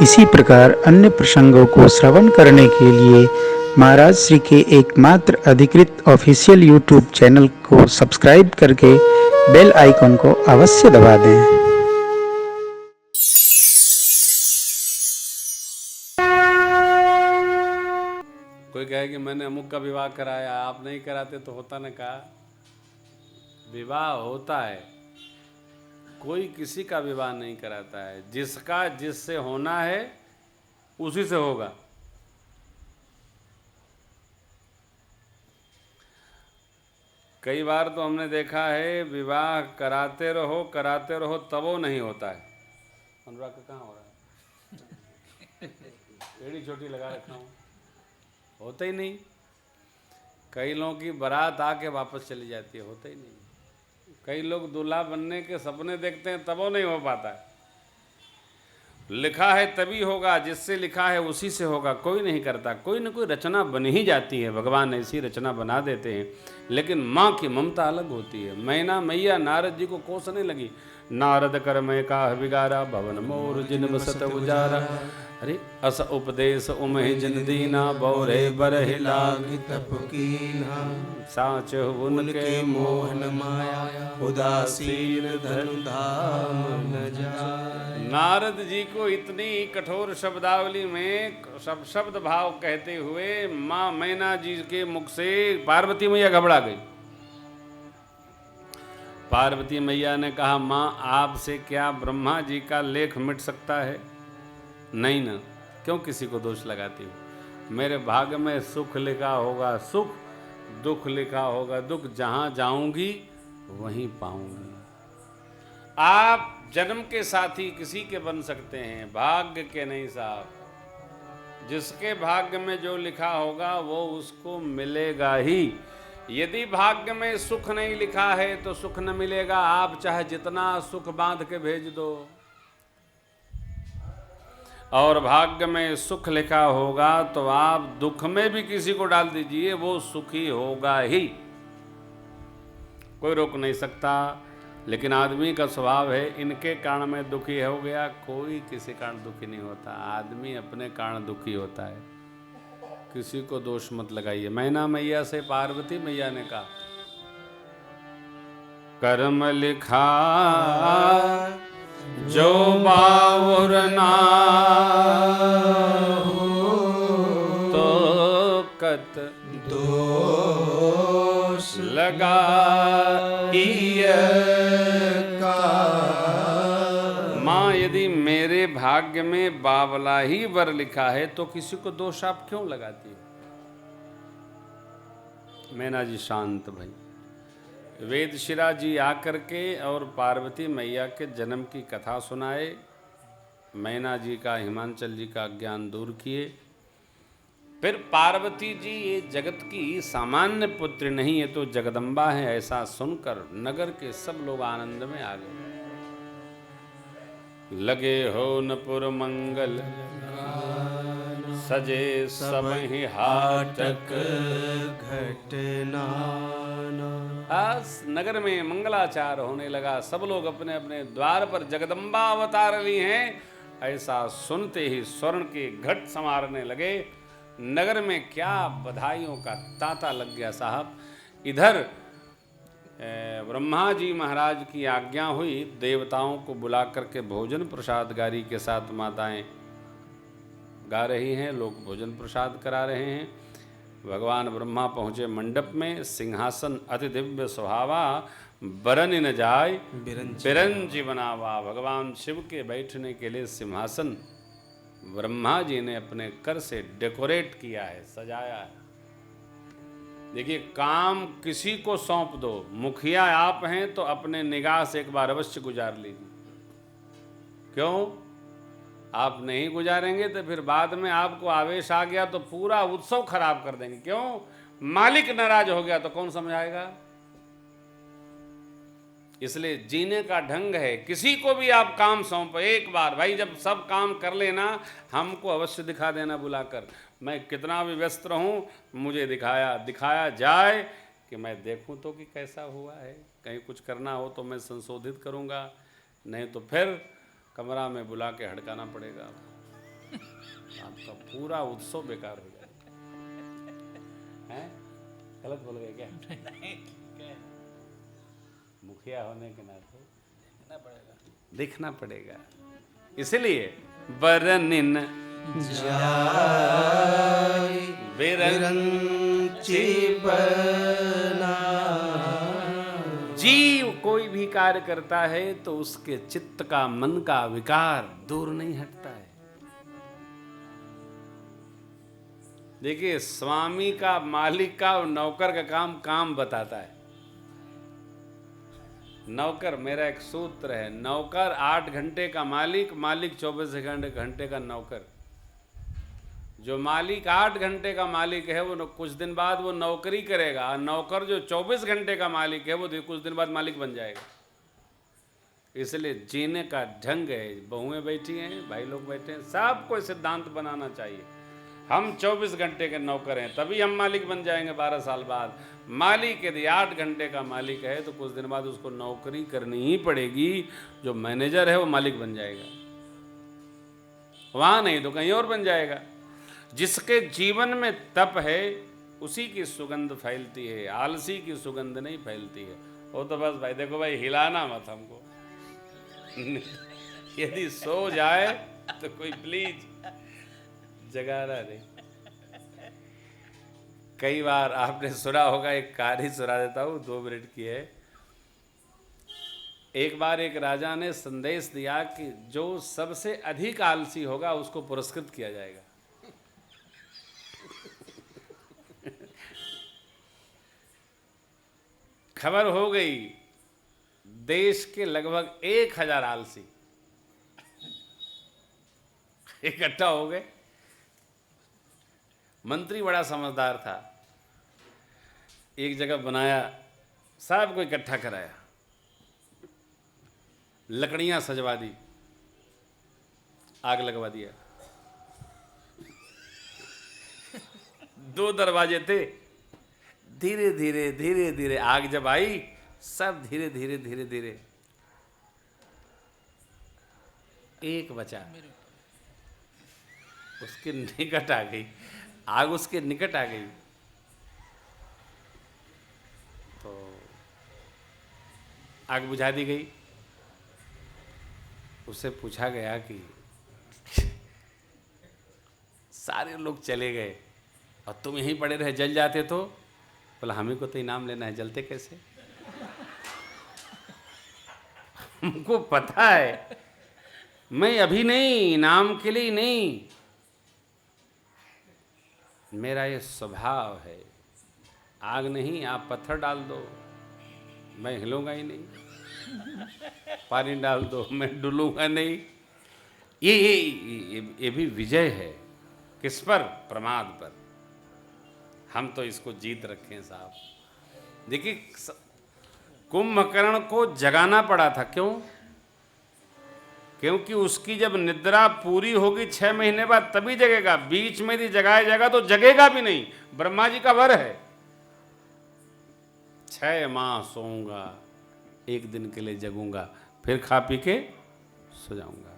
इसी प्रकार अन्य प्रसंगों को श्रवण करने के लिए महाराज श्री के एकमात्र अधिकृत ऑफिशियल यूट्यूब चैनल को सब्सक्राइब करके बेल आइकन को अवश्य दबा दें। कोई कहे कि मैंने अमुक का विवाह कराया, आप नहीं कराते तो होता ना। कहा विवाह होता है, कोई किसी का विवाह नहीं कराता है। जिसका जिससे होना है उसी से होगा। कई बार तो हमने देखा है विवाह कराते रहो तब वो नहीं होता है। अनुराग का कहाँ हो रहा है? एड़ी छोटी लगा रखा हूँ, होता ही नहीं। कई लोगों की बारात आके वापस चली जाती है, होता ही नहीं। कई लोग दूल्हा बनने के सपने देखते हैं तब वो नहीं हो पाता है। लिखा है तभी होगा, जिससे लिखा है उसी से होगा। कोई नहीं करता, कोई न कोई रचना बन ही जाती है। भगवान ऐसी रचना बना देते हैं। लेकिन माँ की ममता अलग होती है। मैना मैया नारद जी को कोसने लगी, नारद कर मैं काह बिगारा, भवन मोर जिन बसत उजारा। अरे अस उपदेश उमहि जिन दीना, बौरे बरहि लागी तप कीन्हा। साच उनके मोहन माया, उदासीन धनु धाम न जाय। नारद जी को इतनी कठोर शब्दावली में सब शब्द भाव कहते हुए माँ मैना जी के मुख से पार्वती मैया घबरा गई। पार्वती मैया ने कहा, माँ आपसे क्या ब्रह्मा जी का लेख मिट सकता है? नहीं ना, क्यों किसी को दोष लगाती हो? मेरे भाग्य में सुख लिखा होगा सुख, दुख लिखा होगा दुख। जहां जाऊंगी वहीं पाऊंगी। आप जन्म के साथी किसी के बन सकते हैं, भाग्य के नहीं साहब। जिसके भाग्य में जो लिखा होगा वो उसको मिलेगा ही। यदि भाग्य में सुख नहीं लिखा है तो सुख न मिलेगा। आप चाहे जितना सुख बांध के भेज दो। और भाग्य में सुख लिखा होगा तो आप दुख में भी किसी को डाल दीजिए, वो सुखी होगा ही। कोई रोक नहीं सकता। लेकिन आदमी का स्वभाव है, इनके कारण में दुखी हो गया। कोई किसी कारण दुखी नहीं होता, आदमी अपने कारण दुखी होता है। किसी को दोष मत लगाइए। मैना मैया से पार्वती मैया ने कहा, कर्म लिखा जो बाउर ना हो, तो कत दोष लगाइए का। माँ यदि मेरे भाग्य में बावला ही वर लिखा है तो किसी को दोष आप क्यों लगाती हो? मैना जी शांत भाई। वेदशिरा जी आकर के और पार्वती मैया के जन्म की कथा सुनाए। मैना जी का, हिमांचल जी का ज्ञान दूर किए। फिर पार्वती जी ये जगत की सामान्य पुत्र नहीं है तो जगदम्बा है, ऐसा सुनकर नगर के सब लोग आनंद में आ गए। लगे हो नपुर मंगल सजे सबहि हाटक घटना। आज नगर में मंगलाचार होने लगा। सब लोग अपने अपने द्वार पर जगदम्बा अवतार ली हैं, ऐसा सुनते ही स्वर्ण के घट संवारने लगे। नगर में क्या बधाइयों का तांता लग गया साहब। इधर ब्रह्मा जी महाराज की आज्ञा हुई, देवताओं को बुला करके भोजन प्रसाद गारी के साथ माताएं गा रही हैं, लोग भोजन प्रसाद करा रहे हैं। भगवान ब्रह्मा पहुँचे मंडप में। सिंहासन अति दिव्य स्वभावा, बरन न जाय बिरंजी बनावा। भगवान शिव के बैठने के लिए सिंहासन ब्रह्मा जी ने अपने कर से डेकोरेट किया है, सजाया है। देखिए, काम किसी को सौंप दो, मुखिया आप हैं तो अपने निगाह से एक बार अवश्य गुजार लीजिए। क्यों? आप नहीं गुजारेंगे तो फिर बाद में आपको आवेश आ गया तो पूरा उत्सव खराब कर देंगे। क्यों? मालिक नाराज हो गया तो कौन समझाएगा? इसलिए जीने का ढंग है। किसी को भी आप काम सौंपो एक बार, भाई जब सब काम कर लेना हमको अवश्य दिखा देना बुलाकर। मैं कितना भी व्यस्त रहूं, मुझे दिखाया जाए कि मैं देखूं तो कि कैसा हुआ है। कहीं कुछ करना हो तो मैं संशोधित करूंगा, नहीं तो फिर कमरा में बुला के हड़काना पड़ेगा। आपका पूरा उत्सव बेकार हो जाएगा। हैं? गलत बोल गए क्या? मुखिया होने के नाते दिखना पड़ेगा। इसलिए बरनिन विरंची बना। जीव कोई भी कार्य करता है तो उसके चित्त का, मन का विकार दूर नहीं हटता है। देखिए, स्वामी का, मालिक का और नौकर का काम बताता है। नौकर, मेरा एक सूत्र है, नौकर 8 घंटे का मालिक, मालिक 24 घंटे का नौकर। जो मालिक 8 घंटे का मालिक है वो कुछ दिन बाद वो नौकरी करेगा, और नौकर जो 24 घंटे का मालिक है वो कुछ दिन बाद मालिक बन जाएगा। इसलिए जीने का ढंग है। बहुएं बैठी हैं, भाई लोग बैठे हैं, सबको सिद्धांत बनाना चाहिए। हम 24 घंटे के नौकर हैं, तभी हम मालिक बन जाएंगे 12 साल बाद। मालिक यदि 8 घंटे का मालिक है तो कुछ दिन बाद उसको नौकरी करनी ही पड़ेगी। जो मैनेजर है वो मालिक बन जाएगा, वहां नहीं तो कहीं और बन जाएगा। जिसके जीवन में तप है उसी की सुगंध फैलती है, आलसी की सुगंध नहीं फैलती है। वो तो बस भाई देखो भाई, हिलाना मत हमको। यदि सो जाए तो कोई प्लीज जगाना नहीं। कई बार आपने सुना होगा, एक कहानी सुना देता हूं, 2 मिनट की है। एक बार एक राजा ने संदेश दिया कि जो सबसे अधिक आलसी होगा उसको पुरस्कृत किया जाएगा। खबर हो गई, देश के लगभग 1000 आलसी इकट्ठा हो गए। मंत्री बड़ा समझदार था, एक जगह बनाया, सबको इकट्ठा कराया, लकड़ियां सजवा दी, आग लगवा दिया। 2 दरवाजे थे, धीरे धीरे आग जब आई, सब धीरे धीरे एक बचा, उसके निकट आ गई आग, उसके निकट आ गई तो आग बुझा दी गई। उससे पूछा गया कि सारे लोग चले गए और तुम यहीं पड़े रहे, जल जाते तो? बोला हमें को तो इनाम लेना है, जलते कैसे? हमको पता है, मैं अभी नहीं, इनाम के लिए नहीं, मेरा ये स्वभाव है। आग नहीं, आप पत्थर डाल दो, मैं हिलूंगा ही नहीं। पानी डाल दो, मैं डुलूंगा नहीं। ये भी विजय है। किस पर? प्रमाद पर। हम तो इसको जीत रखे हैं साहब। देखिए, कुंभकर्ण को जगाना पड़ा था। क्यों? क्योंकि उसकी जब निद्रा पूरी होगी 6 महीने बाद तभी जगेगा। बीच में यदि जगाया जाएगा तो जगेगा भी नहीं। ब्रह्मा जी का वर है, 6 माह सोऊंगा, 1 दिन के लिए जगूंगा, फिर खा पी के सो जाऊंगा।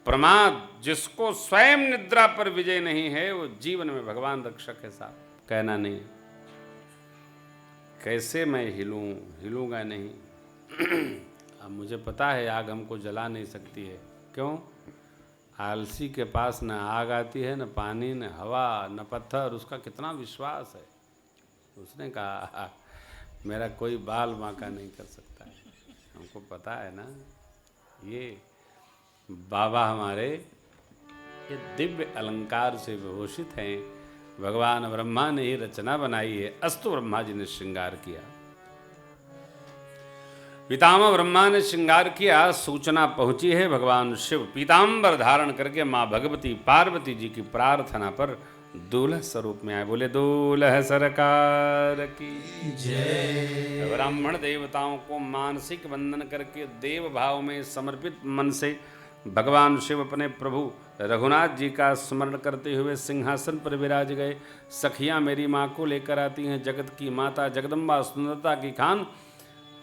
प्रमाद, जिसको स्वयं निद्रा पर विजय नहीं है वो जीवन में भगवान रक्षक है साहब। कहना नहीं कैसे मैं हिलूंगा नहीं। अब मुझे पता है आग हमको जला नहीं सकती है। क्यों? आलसी के पास न आग आती है, न पानी, न हवा, न पत्थर। उसका कितना विश्वास है। उसने कहा मेरा कोई बाल बांका नहीं कर सकता है। हमको पता है ना, ये बाबा हमारे ये दिव्य अलंकार से विभूषित हैं। भगवान ब्रह्मा ने ही रचना बनाई है। अस्तु ब्रह्मा जी ने श्रृंगार किया, पितामह ब्रह्मा ने श्रृंगार किया। सूचना पहुंची है भगवान शिव पीताम्बर धारण करके मां भगवती पार्वती जी की प्रार्थना पर दूल्हा स्वरूप में आए। बोले दूल्हा सरकार की जय। ब्राह्मण देवताओं को मानसिक वंदन करके देव भाव में समर्पित मन से भगवान शिव अपने प्रभु रघुनाथ जी का स्मरण करते हुए सिंहासन पर विराज गए। सखियां मेरी माँ को लेकर आती हैं। जगत की माता जगदम्बा सुंदरता की खान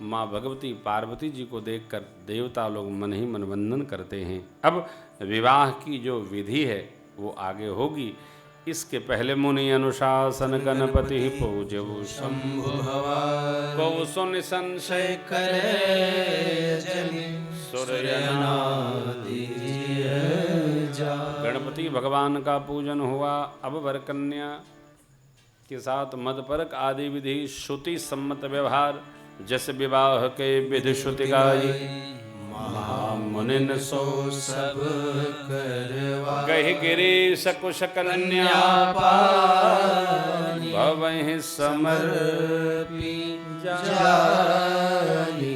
माँ भगवती पार्वती जी को देखकर देवता लोग मन ही मन वंदन करते हैं। अब विवाह की जो विधि है वो आगे होगी। इसके पहले मुनि अनुशासन गणपति पूजऊ शंभु भवान को सुन संशय करे गणपति भगवान का पूजन हुआ। अब वर कन्या के साथ मदपर्क आदि विधि श्रुति सम्मत व्यवहार जस विवाह के विधि श्रुति गाई मुनिन सो सब करवा गहि गिरीश कुश कन्या भवहि समर्पी जानी।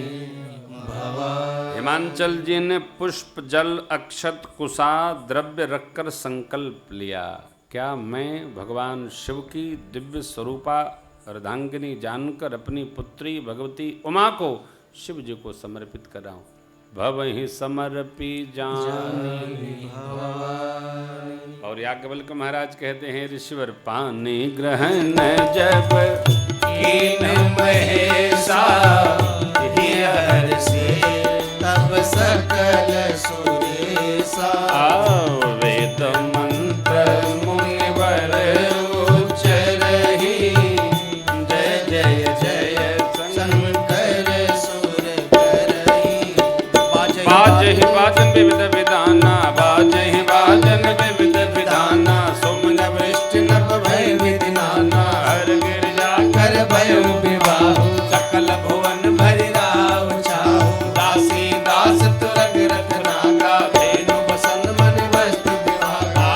हिमांचल जी ने पुष्प जल अक्षत कुशा द्रव्य रखकर संकल्प लिया, क्या मैं भगवान शिव की दिव्य स्वरूपा अर्धांगिनी जानकर अपनी पुत्री भगवती उमा को शिव जी को समर्पित कर रहा हूँ। भवहि समर्पी जानी। और याज्ञवल्क्य महाराज कहते हैं ऋषिवर पानी ग्रहण जब कीन महेशा हर्षे तब सकल सुरेशा वेद मंत्र मुनिवर उच्चरहि जय जय जय शंकर सुर करहि। बाजहि बाजन विविध विधाना बाजहि बाजन विविध विधाना सोमन वृष्टि नभ भय विधिनाना हर गिरजा कर भय विवाह सकल भुवन भरि राव छाऊ दासी दास तुरग रथ नागा धेनु बसन मन वस्तु विवाहा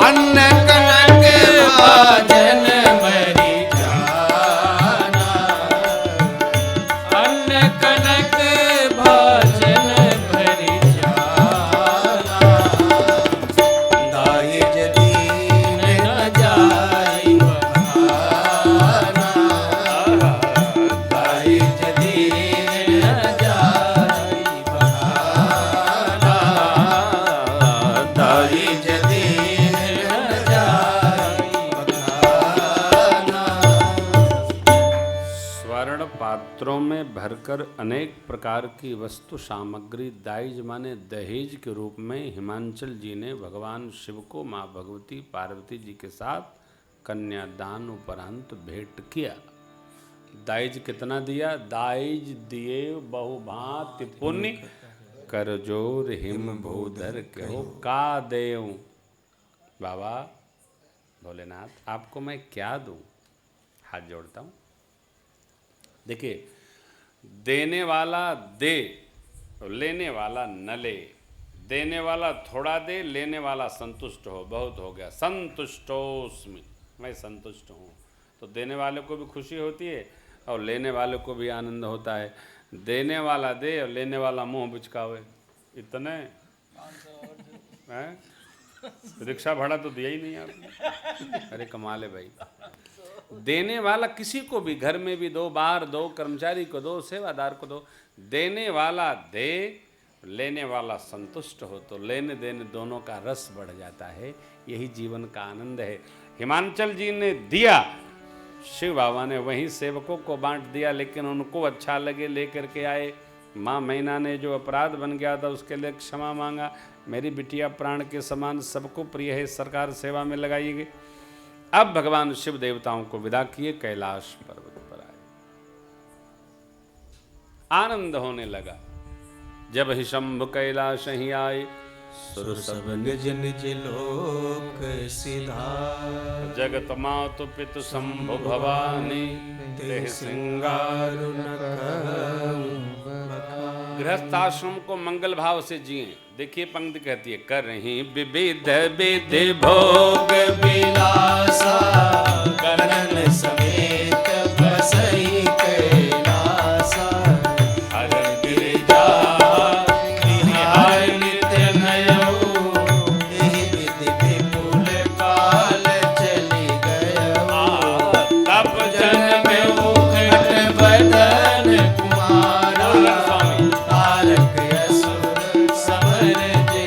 अन्न कनक भाजन मरि जाना अन्न कनक भाजन भरि जाना दायज दीन न जाई बहाना दायज दीन न जाई बहाना दायज दीन न जाई बहाना। स्वर्ण पात्रों में भरकर अनेक प्रकार की वस्तु सामग्री दाइज माने दहेज के रूप में हिमांचल जी ने भगवान शिव को माँ भगवती पार्वती जी के साथ कन्यादान उपरांत भेंट किया। दाइज कितना दिया? दाइज दिए बहुभांति पुण्य कर जोर हिम भूधर कहो का देऊं। बाबा भोलेनाथ आपको मैं क्या दूं? हाथ जोड़ता हूं। देखिए, देने वाला दे, लेने वाला न ले। देने वाला थोड़ा दे, लेने वाला संतुष्ट हो, बहुत हो गया, संतुष्टोस्मि, मैं संतुष्ट हूँ। तो देने वाले को भी खुशी होती है और लेने वाले को भी आनंद होता है। देने वाला दे और लेने वाला मुंह बिचकावे, इतने हैं? रिक्शा भाड़ा तो दिया ही नहीं आपने। अरे कमाल है भाई। देने वाला किसी को भी, घर में भी दो, बाहर दो, कर्मचारी को दो, सेवादार को दो। देने वाला दे, लेने वाला संतुष्ट हो, तो लेने देने दोनों का रस बढ़ जाता है। यही जीवन का आनंद है। हिमांचल जी ने दिया, शिव बाबा ने वहीं सेवकों को बांट दिया, लेकिन उनको अच्छा लगे, लेकर के आए। माँ मैना ने जो अपराध बन गया था उसके लिए क्षमा मांगा। मेरी बिटिया प्राण के समान सबको प्रिय है, सरकार सेवा में लगाई गई। अब भगवान शिव देवताओं को विदा किए, कैलाश पर्वत पर आए। आनंद होने लगा। जब ही शंभु कैलाश ही आए, सुर सब निज निज लोक सिधार जगत मातु पितु शंभु भवानी तेह श्रृंगार न कहूं। गृहस्थ आश्रम को मंगल भाव से जिए। देखिए पंक्ति कहती है, कर रही विविध विधि भोग विलासा करन समेत बसई कैलासा हर गिरिजा बिहार नित्य नयो एहि विधि विपुल काल चली गयो तप जन में मुखट बदन कुमारा तारक असुर समर जे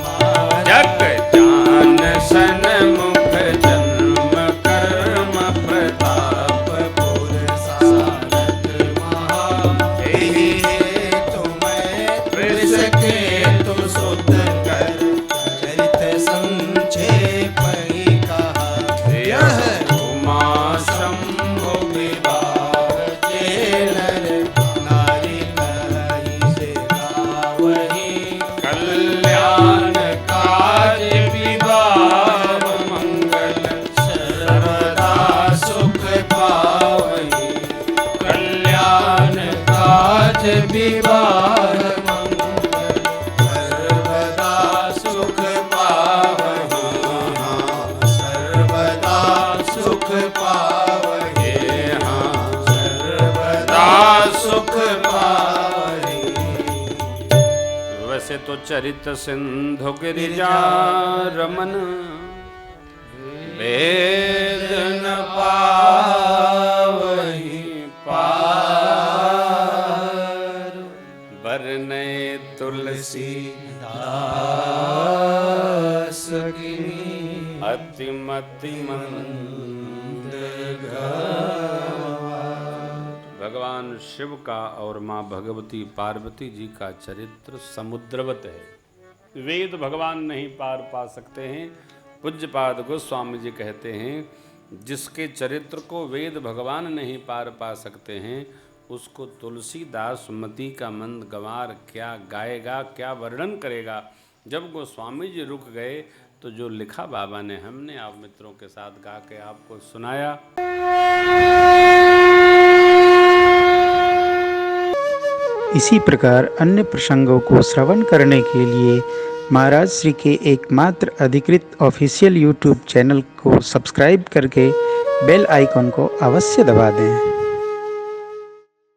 मारा जग जान सन मुख जन्म कर्म संक्षेप ही कहा यह उमा शंभु विवाह जे नर नारी कही से गावही कल्याण काज विवाह मंगल सर्वदा सुख पावही कल्याण काज विवाह मंगल सर्वदा सुख पावही सर्वदा सुख पावही सर्वदा सुख पावही वैसे तो चरित सिंधु गिरिजा रमन वेद न पावही पार बरने तुलसी दास की अतिमति मंद भगवान शिव का और माँ भगवती पार्वती जी का चरित्र समुद्रवत है। वेद भगवान नहीं पार पा सकते हैं। पूज्यपाद गोस्वामी जी कहते हैं जिसके चरित्र को वेद भगवान नहीं पार पा सकते हैं उसको तुलसीदास मति का मंद गंवार क्या गाएगा, क्या वर्णन करेगा। जब गोस्वामी जी रुक गए तो जो लिखा बाबा ने हमने आप मित्रों के साथ गा के आपको सुनाया। इसी प्रकार अन्य प्रसंगों को श्रवण करने के लिए महाराज श्री के एकमात्र अधिकृत ऑफिशियल यूट्यूब चैनल को सब्सक्राइब करके बेल आइकन को अवश्य दबा दें।